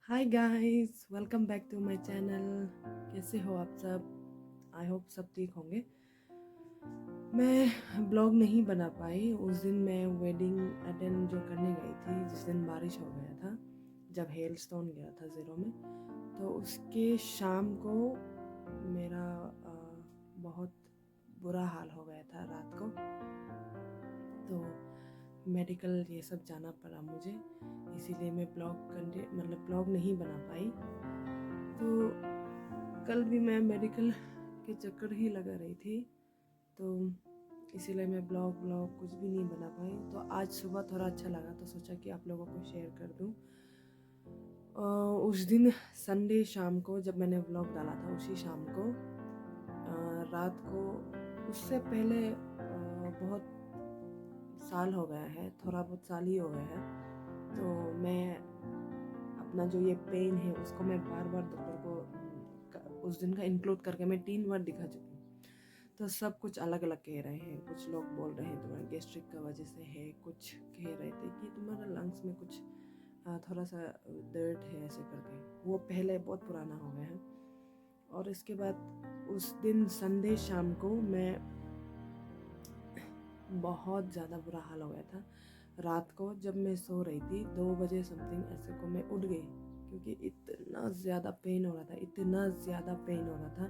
Hi guys, welcome back to my channel. कैसे हो आप सब? आई होप सब ठीक होंगे। मैं ब्लॉग नहीं बना पाई। उस दिन मैं वेडिंग अटेंड जो करने गई थी, जिस दिन बारिश हो गया था, जब हेल स्टोन गिरा था ज़ीरो में, तो उसके शाम को मेरा बहुत बुरा हाल हो गया था रात को। तो मेडिकल ये सब जाना पड़ा मुझे, इसीलिए मैं ब्लॉग नहीं बना पाई। तो कल भी मैं मेडिकल के चक्कर ही लगा रही थी, तो इसीलिए मैं ब्लॉग कुछ भी नहीं बना पाई। तो आज सुबह थोड़ा अच्छा लगा तो सोचा कि आप लोगों को शेयर कर दूं। उस दिन संडे शाम को जब मैंने ब्लॉग डाला था, उसी शाम को रात को, उससे पहले बहुत साल हो गया है, थोड़ा बहुत साल ही हो गया है। तो मैं अपना जो ये पेन है उसको मैं बार बार डॉक्टर को उस दिन का इंक्लूड करके मैं 3 बार दिखा चुकी हूँ। तो सब कुछ अलग अलग कह रहे हैं। कुछ लोग बोल रहे हैं तुम्हारा गैस्ट्रिक का वजह से है, कुछ कह रहे थे कि तुम्हारा लंग्स में कुछ थोड़ा सा दर्द है, ऐसे करके। वो पहले बहुत पुराना हो गया है। और इसके बाद उस दिन संडे शाम को मैं बहुत ज़्यादा बुरा हाल हो गया था। रात को जब मैं सो रही थी 2 बजे समथिंग ऐसे को मैं उठ गई, क्योंकि इतना ज़्यादा पेन हो रहा था, इतना ज़्यादा पेन हो रहा था।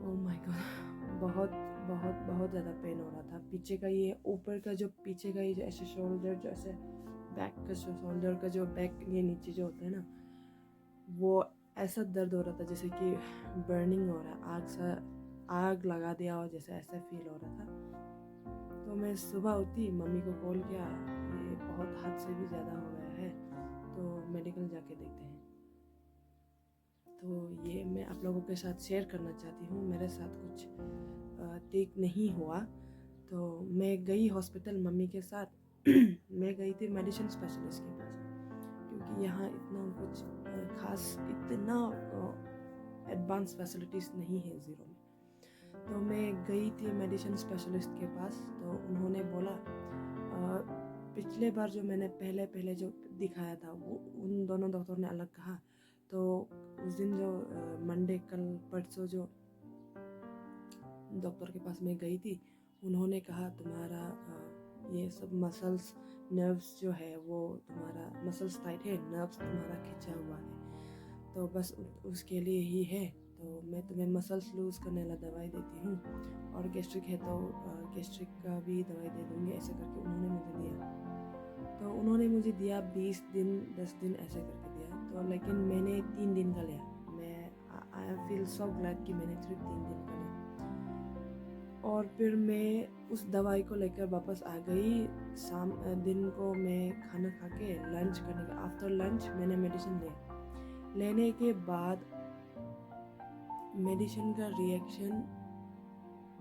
ओह माय गॉड, बहुत बहुत बहुत ज़्यादा पेन हो रहा था। पीछे का ये ऊपर का जो पीछे का ये जो ऐसे शोल्डर, जो ऐसे बैक का जो शोल्डर का जो बैक, ये नीचे जो होता है ना, वो ऐसा दर्द हो रहा था जैसे कि बर्निंग हो रहा है, आग लगा दिया हो जैसे, ऐसा फील हो रहा था। तो मैं सुबह उठी, मम्मी को कॉल किया, ये बहुत हद से भी ज़्यादा हो गया है, तो मेडिकल जाके देखते हैं। तो ये मैं आप लोगों के साथ शेयर करना चाहती हूँ। मेरे साथ कुछ ठीक नहीं हुआ, तो मैं गई हॉस्पिटल मम्मी के साथ। मैं गई थी मेडिसिन स्पेशलिस्ट के पास, क्योंकि यहाँ इतना कुछ खास इतना एडवांस फैसिलिटीज़ नहीं है ज़ीरो में। तो मैं गई थी मेडिसिन स्पेशलिस्ट के पास, तो उन्होंने बोला पिछले बार जो मैंने पहले पहले जो दिखाया था, वो उन दोनों डॉक्टर ने अलग कहा। तो उस दिन जो मंडे, कल परसों जो डॉक्टर के पास मैं गई थी, उन्होंने कहा तुम्हारा ये सब मसल्स, नर्व्स जो है वो तुम्हारा मसल्स टाइट है, नर्व्स तुम्हारा खिंचा हुआ है, तो बस उसके लिए ही है। तो मैं तुम्हें मसल्स लूज़ करने वाला दवाई देती हूँ, और गैस्ट्रिक है तो गैस्ट्रिक का भी दवाई दे दूँगी, ऐसे करके उन्होंने मुझे दिया। तो उन्होंने मुझे दिया 20 दिन 10 दिन ऐसे करके दिया। तो लेकिन मैंने 3 दिन का लिया। मैं आई फील सो ग्लैड कि मैंने सिर्फ 3 दिन का लिया। और फिर मैं उस दवाई को लेकर वापस आ गई। दिन को मैं खाना खा के लंच करने के आफ्टर लंच मैंने मेडिसिन लिया। लेने के बाद मेडिसिन का रिएक्शन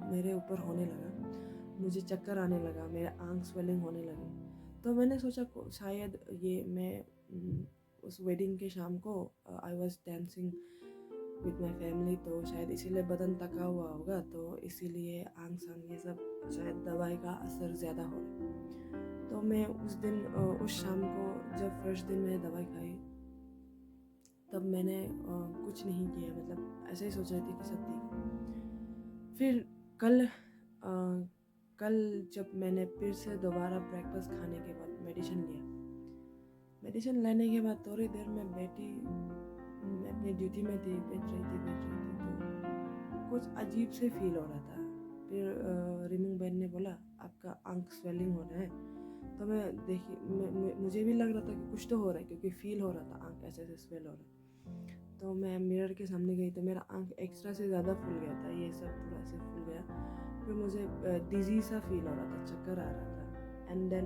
मेरे ऊपर होने लगा, मुझे चक्कर आने लगा, मेरे आंख स्वेलिंग होने लगी। तो मैंने सोचा शायद ये मैं उस वेडिंग के शाम को I was dancing with my family, तो शायद इसीलिए बदन थका हुआ होगा, तो इसीलिए आंख सांग ये सब, शायद दवाई का असर ज़्यादा हो रहा है। तो मैं उस दिन उस शाम को जब फर्स्ट दिन मैंने दवाई खाई, तब मैंने कुछ नहीं किया, मतलब ऐसे ही सोच रही थी कि सब ठीक है। फिर कल कल जब मैंने फिर से दोबारा ब्रेकफास्ट खाने के बाद मेडिसिन लिया, मेडिसिन लेने के बाद थोड़ी देर में बैठी, मैं अपनी ड्यूटी में थी, बैठ रही थी, तो कुछ अजीब से फील हो रहा था। फिर रिमिंग बहन ने बोला आपका आंख स्वेलिंग हो रहा है। तो मैं देखी, मुझे भी लग रहा था कि कुछ तो हो रहा है, क्योंकि फील हो रहा था आंख ऐसे ऐसे स्वेल हो रहा है। तो मैं मिरर के सामने गई तो मेरा आंख एक्स्ट्रा से ज़्यादा फूल गया था, ये सब पूरा ऐसे फूल गया। फिर मुझे डिजी सा फील हो रहा था, चक्कर आ रहा था। एंड देन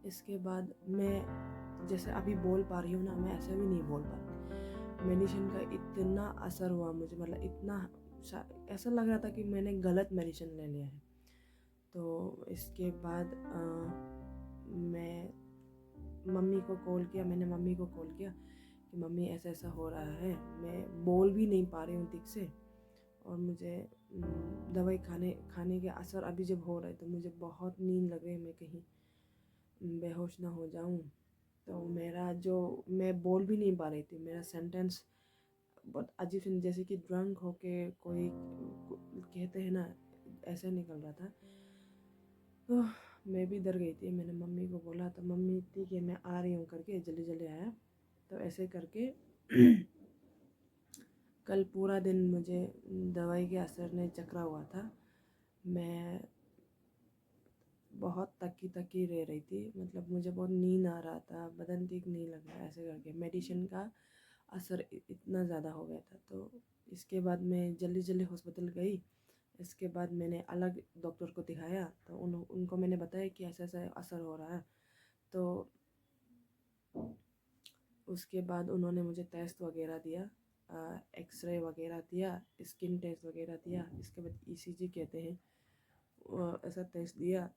इसके बाद मैं जैसे अभी बोल पा रही हूँ ना, मैं ऐसे भी नहीं बोल पा रही। मेडिसिन का इतना असर हुआ मुझे, मतलब इतना ऐसा लग रहा था कि मैंने गलत मेडिसिन ले लिया है। तो इसके बाद मैं मम्मी को कॉल किया, मैंने मम्मी को कॉल किया कि मम्मी ऐसा ऐसा हो रहा है, मैं बोल भी नहीं पा रही हूँ ठीक से, और मुझे दवाई खाने के असर अभी जब हो रहा है तो मुझे बहुत नींद लग रही है, मैं कहीं बेहोश ना हो जाऊँ। तो मेरा जो मैं बोल भी नहीं पा रही थी, मेरा सेंटेंस बहुत अजीब से, जैसे कि ड्रंक होके कोई कहते हैं ना, ऐसे निकल रहा था। तो मैं भी डर गई थी। मैंने मम्मी को बोला तो मम्मी ठीक है मैं आ रही हूँ करके जल्दी जल्दी आया। तो ऐसे करके कल पूरा दिन मुझे दवाई के असर ने चकरा हुआ था। मैं बहुत तकी तकी रह रही थी, मतलब मुझे बहुत नींद आ रहा था, बदन ठीक नहीं लग रहा, ऐसे करके मेडिसिन का असर इतना ज़्यादा हो गया था। तो इसके बाद मैं जल्दी जल्दी हॉस्पिटल गई। इसके बाद मैंने अलग डॉक्टर को दिखाया, तो उनको मैंने बताया कि ऐसा ऐसा असर हो रहा है। तो उसके बाद उन्होंने मुझे टेस्ट वगैरह दिया, एक्सरे वगैरह दिया, स्किन टेस्ट वगैरह दिया। इसके बाद ईसीजी कहते हैं, ऐसा टेस्ट दिया।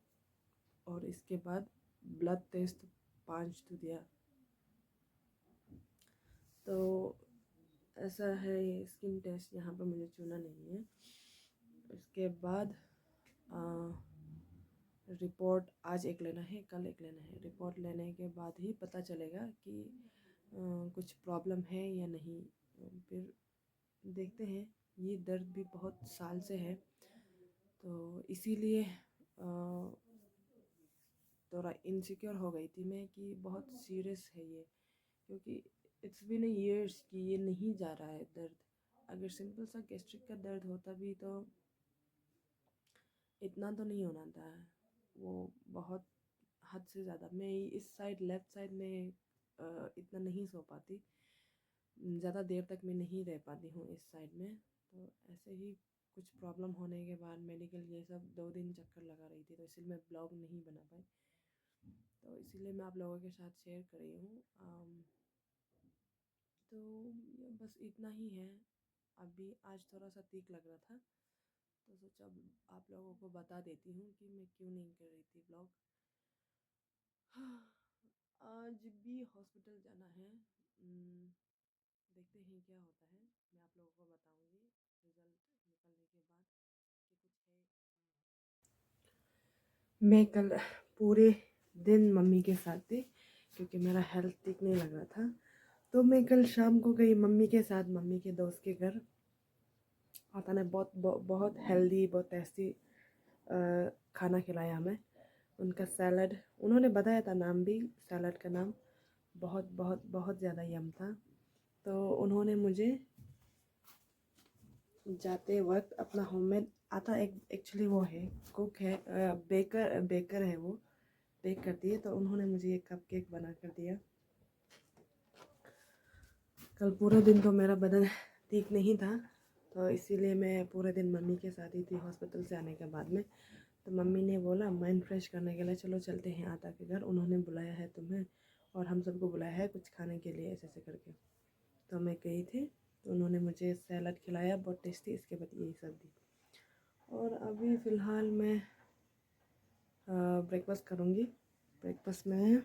और इसके बाद ब्लड टेस्ट 5 तो दिया। तो ऐसा है, ये स्किन टेस्ट यहाँ पर मुझे चुना नहीं है। इसके बाद रिपोर्ट आज एक लेना है, कल एक लेना है। रिपोर्ट लेने के बाद ही पता चलेगा कि कुछ प्रॉब्लम है या नहीं। फिर देखते हैं। ये दर्द भी बहुत साल से है, तो इसीलिए थोड़ा इनसिक्योर हो गई थी मैं कि बहुत सीरियस है ये, क्योंकि इट्स बीन ईयर्स कि ये नहीं जा रहा है दर्द। अगर सिंपल सा गैस्ट्रिक का दर्द होता भी तो इतना तो नहीं होना था, वो बहुत हद से ज़्यादा। मैं इस साइड लेफ़्ट साइड में इतना नहीं सो पाती, ज़्यादा देर तक मैं नहीं रह पाती हूँ इस साइड में। तो ऐसे ही कुछ प्रॉब्लम होने के बाद मेडिकल ये सब 2 दिन चक्कर लगा रही थी, तो इसलिए मैं ब्लॉग नहीं बना पाई। तो इसीलिए मैं आप लोगों के साथ शेयर कर रही हूँ। तो ये बस इतना ही है। अभी आज थोड़ा सा ठीक लग रहा था, तो सोचा अब आप लोगों को बता देती हूँ कि मैं क्यों नहीं कर रही थी ब्लॉग। हाँ, आज भी हॉस्पिटल जाना है। देखते हैं क्या होता है। मैं आप लोगों को बताऊंगी रिजल्ट निकलने के बाद कि कुछ है। मैं कल पूरे दिन मम्मी के साथ थी, क्योंकि मेरा हेल्थ ठीक नहीं लग रहा था। तो मैं कल शाम को गई मम्मी के साथ, मम्मी के दोस्त के घर। पता नहीं बहुत हेल्दी, बहुत टेस्टी खाना खिलाया हमें। उनका सैलड, उन्होंने बताया था नाम भी, सैलड का नाम बहुत बहुत बहुत ज़्यादा यम था। तो उन्होंने मुझे जाते वक्त अपना होममेड आता, एक एक्चुअली वो है कुक है, बेकर है, वो बेक करती है। तो उन्होंने मुझे एक कप केक बना कर दिया। कल पूरे दिन तो मेरा बदन ठीक नहीं था, तो इसीलिए मैं पूरे दिन मम्मी के साथ ही थी हॉस्पिटल से आने के बाद में। तो मम्मी ने बोला माइंड फ्रेश करने के लिए चलो चलते हैं आता के घर, उन्होंने बुलाया है तुम्हें और हम सबको बुलाया है कुछ खाने के लिए, ऐसे ऐसे करके। तो मैं गई थी, तो उन्होंने मुझे सैलड खिलाया बहुत टेस्टी। इसके बाद यही सब दी। और अभी फ़िलहाल मैं ब्रेकफास्ट करूँगी। ब्रेकफास्ट में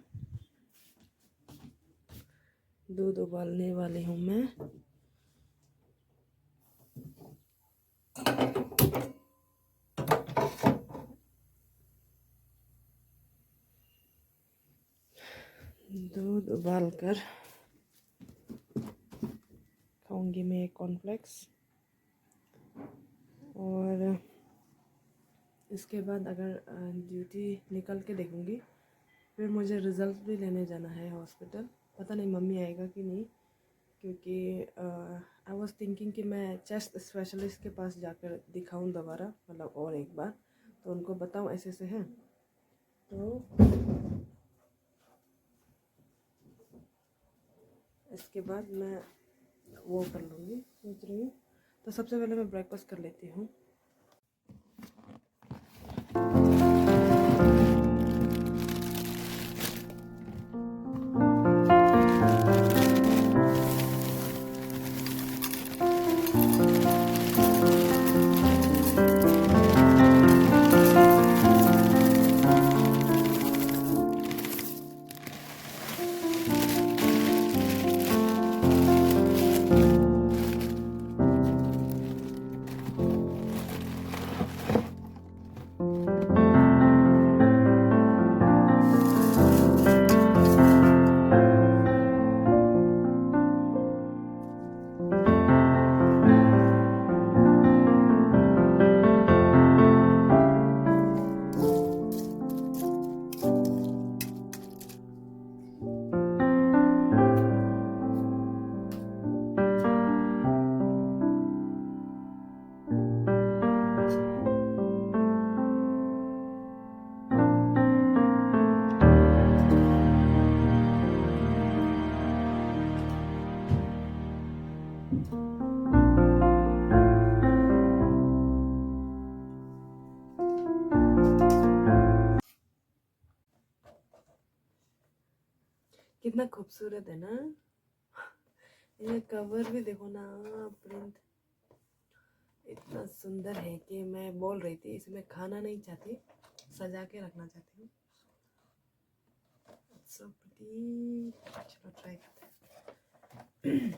दूध उबालने वाली हूँ मैं। दूध उबाल कर खाऊंगी मैं कॉर्नफ्लेक्स। और इसके बाद अगर ड्यूटी निकल के देखूँगी, फिर मुझे रिज़ल्ट भी लेने जाना है हॉस्पिटल। पता नहीं मम्मी आएगा कि नहीं, क्योंकि आई वाज थिंकिंग कि मैं चेस्ट स्पेशलिस्ट के पास जाकर दिखाऊं दोबारा, मतलब और एक बार, तो उनको बताऊं ऐसे ऐसे है। तो इसके बाद मैं वो कर लूँगी, सोच रही हूँ। तो सबसे पहले मैं ब्रेकफास्ट कर लेती हूँ। कितना खूबसूरत है ना। ये कवर भी देखो ना, प्रिंट इतना सुंदर है कि मैं बोल रही थी इसमें खाना नहीं चाहती, सजा के रखना चाहती हूँ। सो प्रिटी, चलो ट्राई करते हैं।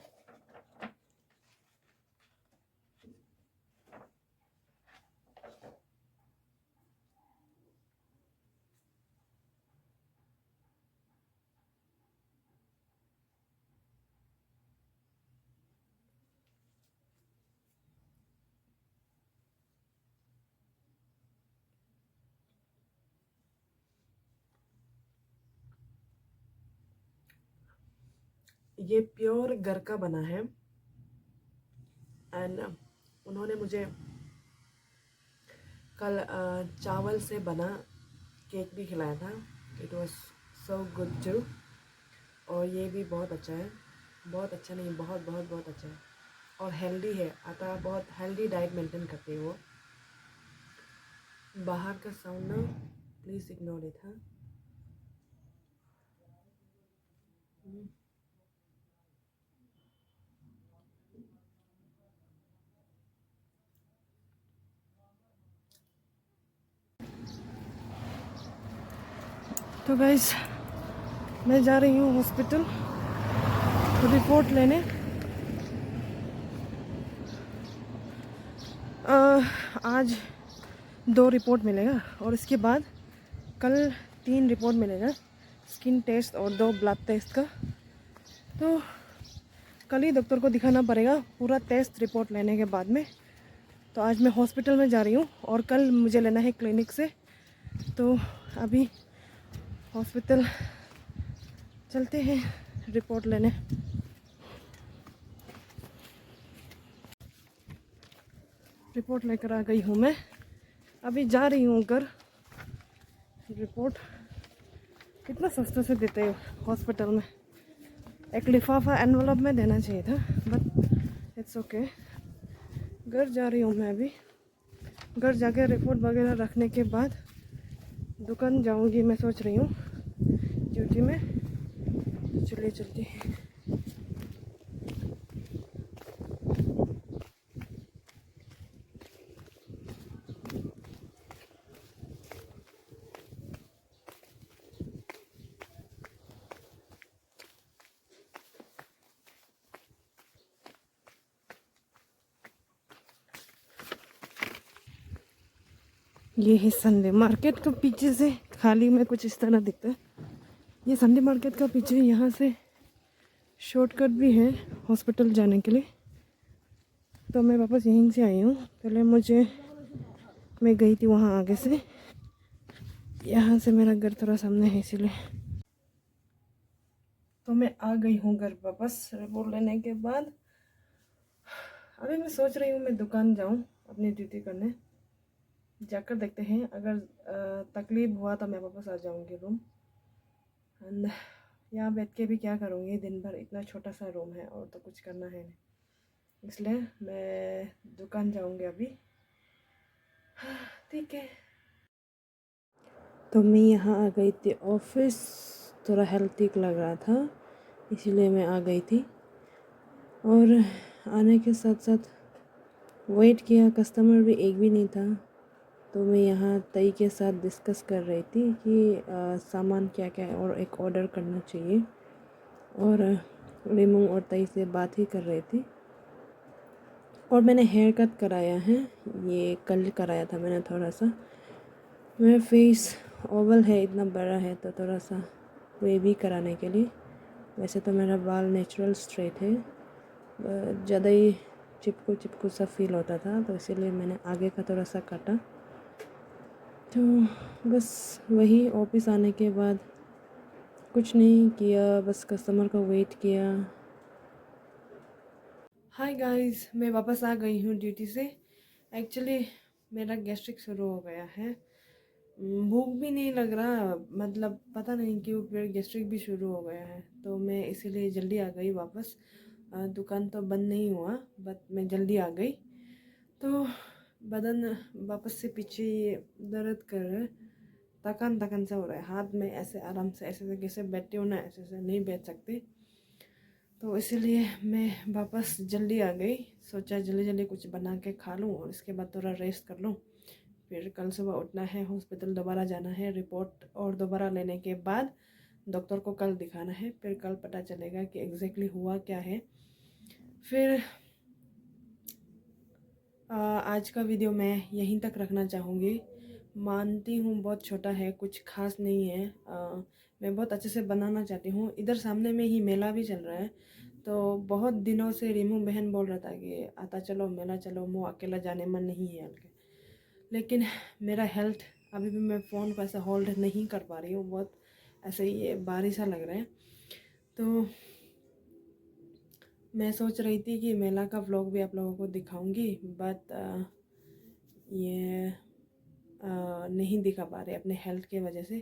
ये प्योर घर का बना है एंड उन्होंने मुझे कल चावल से बना केक भी खिलाया था। It was so good too. और ये भी बहुत अच्छा है, बहुत अच्छा नहीं, बहुत बहुत बहुत अच्छा है और हेल्दी है। आता बहुत हेल्दी डाइट मेंटेन करते हैं वो। बाहर का साउंड ना प्लीज़ इग्नोर इट। हाँ, तो गाइस मैं जा रही हूँ हॉस्पिटल रिपोर्ट लेने। आज 2 रिपोर्ट मिलेगा और इसके बाद कल 3 रिपोर्ट मिलेगा, स्किन टेस्ट और 2 ब्लड टेस्ट का। तो कल ही डॉक्टर को दिखाना पड़ेगा पूरा टेस्ट रिपोर्ट लेने के बाद में। तो आज मैं हॉस्पिटल में जा रही हूँ और कल मुझे लेना है क्लिनिक से। तो अभी हॉस्पिटल चलते हैं रिपोर्ट लेने। रिपोर्ट लेकर आ गई हूँ मैं, अभी जा रही हूँ घर। रिपोर्ट कितना सस्ते से देते हैं हॉस्पिटल में, एक लिफाफा एनवलप में देना चाहिए था, बट इट्स ओके। घर जा रही हूँ मैं अभी। घर जाके रिपोर्ट वगैरह रखने के बाद दुकान जाऊँगी मैं सोच रही हूँ ड्यूटी में। चलिए चलते हैं। ये है संडे मार्केट का पीछे से खाली में कुछ इस तरह दिखता है। ये संडे मार्केट का पीछे, यहाँ से शॉर्टकट भी है हॉस्पिटल जाने के लिए। तो मैं वापस यहीं से आई हूँ। पहले मैं गई थी वहाँ आगे से, यहाँ से मेरा घर थोड़ा सामने है इसीलिए। तो मैं आ गई हूँ घर वापस रिपोर्ट लेने के बाद। अभी मैं सोच रही हूँ मैं दुकान जाऊँ अपनी ड्यूटी करने। जाकर देखते हैं, अगर तकलीफ हुआ तो मैं वापस आ जाऊँगी रूम। एंड यहाँ बैठ के भी क्या करूँगी, दिन भर इतना छोटा सा रूम है और तो कुछ करना है नहीं, इसलिए मैं दुकान जाऊँगी अभी। ठीक है। तो मैं यहाँ आ गई थी ऑफिस, थोड़ा हेल्थिक लग रहा था इसीलिए मैं आ गई थी। और आने के साथ साथ वेट किया, कस्टमर भी एक भी नहीं था। तो मैं यहाँ तई के साथ डिस्कस कर रही थी कि सामान क्या क्या है और एक ऑर्डर करना चाहिए। और रिमू और तई से बात ही कर रही थी। और मैंने हेयर कट कराया है, ये कल कराया था मैंने थोड़ा सा। मेरा फेस ओवल है, इतना बड़ा है, तो थोड़ा सा वेवी कराने के लिए। वैसे तो मेरा बाल नेचुरल स्ट्रेट है, ज़्यादा ही चिपकू सा फील होता था, तो इसीलिए मैंने आगे का थोड़ा सा काटा। तो बस वही ऑफिस आने के बाद कुछ नहीं किया, बस कस्टमर का वेट किया। हाय गाइस, मैं वापस आ गई हूँ ड्यूटी से। एक्चुअली मेरा गैस्ट्रिक शुरू हो गया है, भूख भी नहीं लग रहा, मतलब पता नहीं क्यों फिर गैस्ट्रिक भी शुरू हो गया है। तो मैं इसीलिए जल्दी आ गई वापस। दुकान तो बंद नहीं हुआ, बट मैं जल्दी आ गई। तो बदन वापस से पीछे दर्द कर रहा है, थकान थकान से हो रहा है, हाथ में ऐसे आराम से ऐसे कैसे बैठती हूँ ना, ऐसे ऐसे नहीं बैठ सकती। तो इसीलिए मैं वापस जल्दी आ गई, सोचा जल्दी जल्दी कुछ बना के खा लूँ और इसके बाद थोड़ा रेस्ट कर लूँ। फिर कल सुबह उठना है, हॉस्पिटल दोबारा जाना है, रिपोर्ट और दोबारा लेने के बाद डॉक्टर को कल दिखाना है। फिर कल पता चलेगा कि एग्जैक्टली हुआ क्या है। फिर आज का वीडियो मैं यहीं तक रखना चाहूँगी। मानती हूँ बहुत छोटा है, कुछ खास नहीं है। मैं बहुत अच्छे से बनाना चाहती हूँ। इधर सामने में ही मेला भी चल रहा है, तो बहुत दिनों से रिमू बहन बोल रहा था कि आता चलो मेला चलो, मुँह अकेला जाने मन नहीं है हल्के। लेकिन मेरा हेल्थ अभी भी, मैं फ़ोन को ऐसे होल्ड नहीं कर पा रही हूँ, बहुत ऐसे ही ये बारिश सा लग रहा है। तो मैं सोच रही थी कि मेला का व्लॉग भी आप लोगों को दिखाऊंगी, बट ये नहीं दिखा पा रहे अपने हेल्थ के वजह से।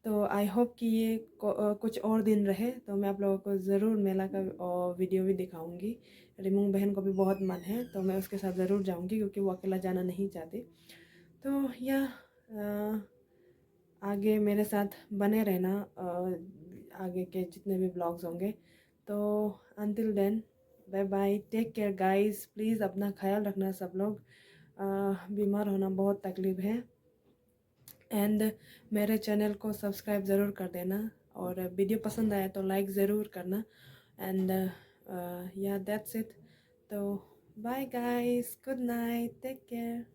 तो आई होप कि ये कुछ और दिन रहे तो मैं आप लोगों को ज़रूर मेला का वीडियो भी दिखाऊंगी। रिमू बहन को भी बहुत मन है, तो मैं उसके साथ ज़रूर जाऊंगी क्योंकि वो अकेला जाना नहीं चाहती। तो या आगे मेरे साथ बने रहना, आगे के जितने भी ब्लॉग्स होंगे। तो until then, bye bye, take care guys. Please अपना ख्याल रखना सब लोग। बीमार होना बहुत तकलीफ़ है। एंड मेरे चैनल को सब्सक्राइब ज़रूर कर देना, और वीडियो पसंद आया तो लाइक ज़रूर करना। And yeah that's it. तो bye guys, good night, take care.